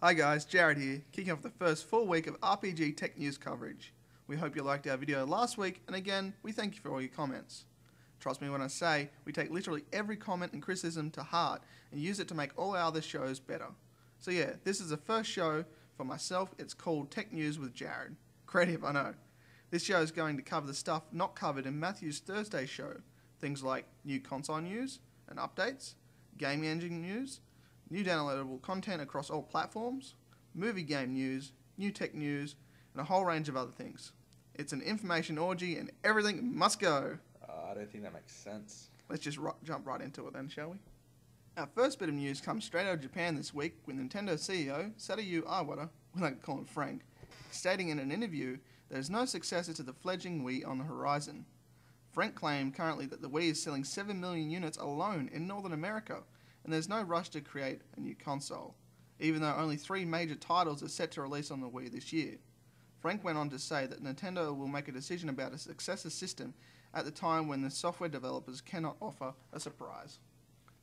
Hi guys, Jarrad here, kicking off the first full week of R.P.G tech news coverage. We hope you liked our video last week, and again, we thank you for all your comments. Trust me when I say, we take literally every comment and criticism to heart and use it to make all our other shows better. So yeah, this is the first show for myself. It's called Tech News with Jarrad. Creative, I know. This show is going to cover the stuff not covered in Matthew's Thursday show. Things like new console news and updates, game engine news, new downloadable content across all platforms, movie game news, new tech news, and a whole range of other things. It's an information orgy and everything must go. I don't think that makes sense. Let's just jump right into it then, shall we? Our first bit of news comes straight out of Japan this week with Nintendo CEO Satoru Iwata, we like to call him Frank, stating in an interview there is no successor to the fledgling Wii on the horizon. Frank claimed currently that the Wii is selling 7 million units alone in Northern America, and there's no rush to create a new console, even though only 3 major titles are set to release on the Wii this year. Frank went on to say that Nintendo will make a decision about a successor system at the time when the software developers cannot offer a surprise.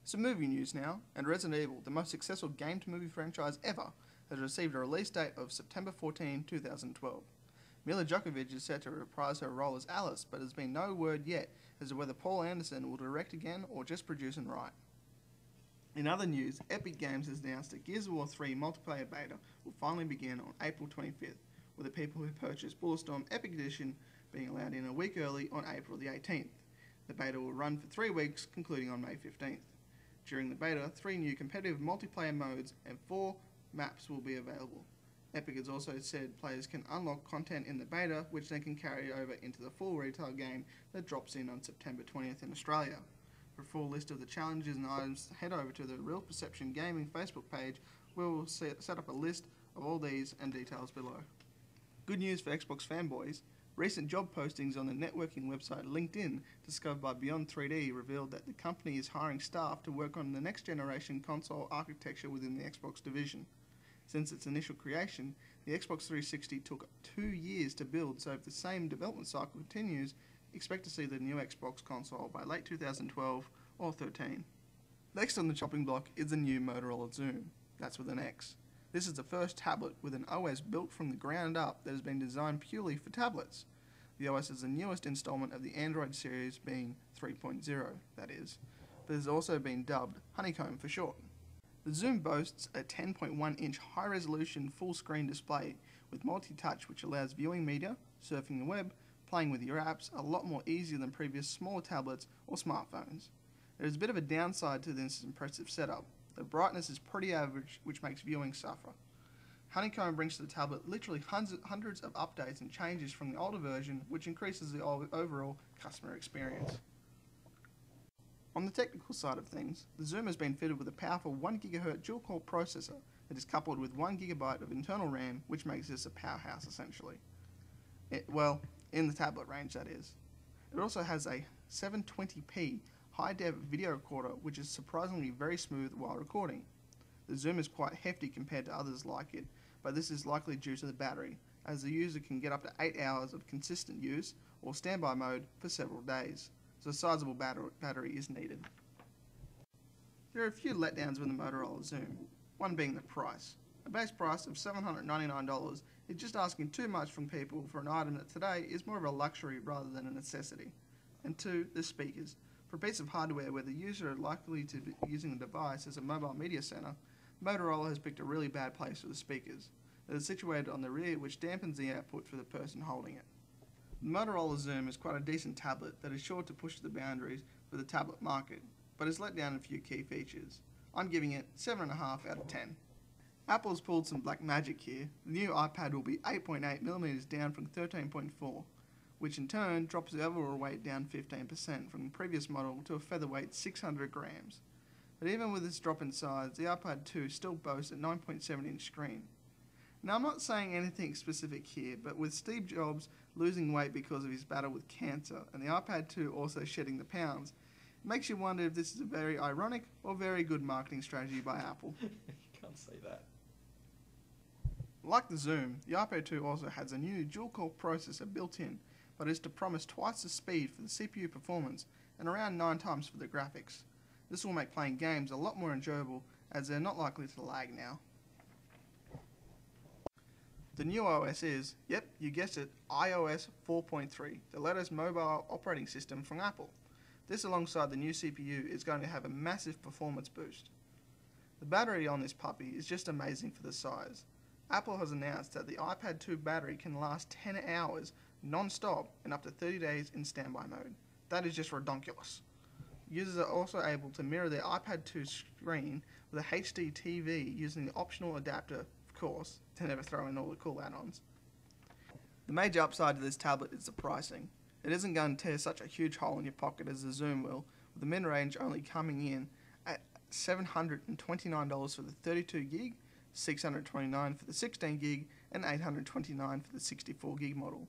Some movie news now, and Resident Evil, the most successful game-to-movie franchise ever, has received a release date of September 14, 2012. Mila Djokovic is set to reprise her role as Alice, but there's been no word yet as to whether Paul Anderson will direct again or just produce and write. In other news, Epic Games has announced that Gears of War 3 multiplayer beta will finally begin on April 25th, with the people who purchased Bulletstorm Epic Edition being allowed in a week early on April the 18th. The beta will run for 3 weeks, concluding on May 15th. During the beta, 3 new competitive multiplayer modes and 4 maps will be available. Epic has also said players can unlock content in the beta, which they can carry over into the full retail game that drops in on September 20th in Australia. For a full list of the challenges and items, head over to the Real Perception Gaming Facebook page, where we'll set up a list of all these and details below. Good news for Xbox fanboys. Recent job postings on the networking website LinkedIn, discovered by Beyond3D, revealed that the company is hiring staff to work on the next generation console architecture within the Xbox division. Since its initial creation, the Xbox 360 took 2 years to build, so if the same development cycle continues, expect to see the new Xbox console by late 2012 or 13. Next on the chopping block is the new Motorola Xoom, that's with an X. This is the first tablet with an OS built from the ground up that has been designed purely for tablets. The OS is the newest installment of the Android series, being 3.0, that is, but has also been dubbed Honeycomb for short. The Xoom boasts a 10.1-inch high-resolution full-screen display with multi-touch, which allows viewing media, surfing the web, playing with your apps a lot more easier than previous smaller tablets or smartphones. There is a bit of a downside to this impressive setup. The brightness is pretty average, which makes viewing suffer. Honeycomb brings to the tablet literally hundreds of updates and changes from the older version, which increases the overall customer experience. On the technical side of things, the Xoom has been fitted with a powerful 1GHz dual-core processor that is coupled with 1GB of internal RAM, which makes this a powerhouse essentially. In the tablet range, that is. It also has a 720p high-def video recorder, which is surprisingly very smooth while recording. The Xoom is quite hefty compared to others like it, but this is likely due to the battery, as the user can get up to 8 hours of consistent use or standby mode for several days, so a sizable battery is needed. There are a few letdowns with the Motorola Xoom, one being the price. A base price of $799 is just asking too much from people for an item that today is more of a luxury rather than a necessity. And 2, the speakers. For a piece of hardware where the user is likely to be using the device as a mobile media center, Motorola has picked a really bad place for the speakers. It is situated on the rear, which dampens the output for the person holding it. The Motorola Xoom is quite a decent tablet that is sure to push the boundaries for the tablet market, but has let down a few key features. I'm giving it 7.5 out of 10. Apple's pulled some black magic here. The new iPad will be 8.8mm down from 13.4, which in turn drops the overall weight down 15% from the previous model to a featherweight 600 grams. But even with this drop in size, the iPad 2 still boasts a 9.7-inch screen. Now I'm not saying anything specific here, but with Steve Jobs losing weight because of his battle with cancer, and the iPad 2 also shedding the pounds, it makes you wonder if this is a very ironic or very good marketing strategy by Apple. You can't say that. Like the Xoom, the iPad 2 also has a new dual-core processor built in, but is to promise twice the speed for the CPU performance and around 9 times for the graphics. This will make playing games a lot more enjoyable, as they're not likely to lag now. The new OS is, yep, you guessed it, iOS 4.3, the latest mobile operating system from Apple. This, alongside the new CPU, is going to have a massive performance boost. The battery on this puppy is just amazing for the size. Apple has announced that the iPad 2 battery can last 10 hours non-stop and up to 30 days in standby mode. That is just redonkulous. Users are also able to mirror their iPad 2 screen with a HD TV using the optional adapter, of course, to never throw in all the cool add-ons. The major upside to this tablet is the pricing. It isn't going to tear such a huge hole in your pocket as the Xoom will, with the mid-range only coming in at $729 for the 32GB, $629 for the 16GB, and $829 for the 64GB model.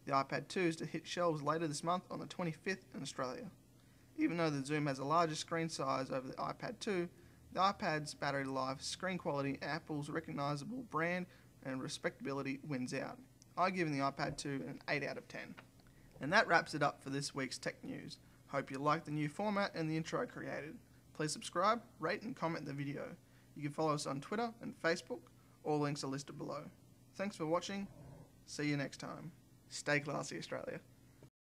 The iPad 2 is to hit shelves later this month on the 25th in Australia. Even though the Xoom has a larger screen size over the iPad 2, the iPad's battery life, screen quality, and Apple's recognisable brand and respectability wins out. I've given the iPad 2 an 8 out of 10. And that wraps it up for this week's tech news. Hope you liked the new format and the intro created. Please subscribe, rate and comment the video. You can follow us on Twitter and Facebook. All links are listed below. Thanks for watching. See you next time. Stay classy, Australia.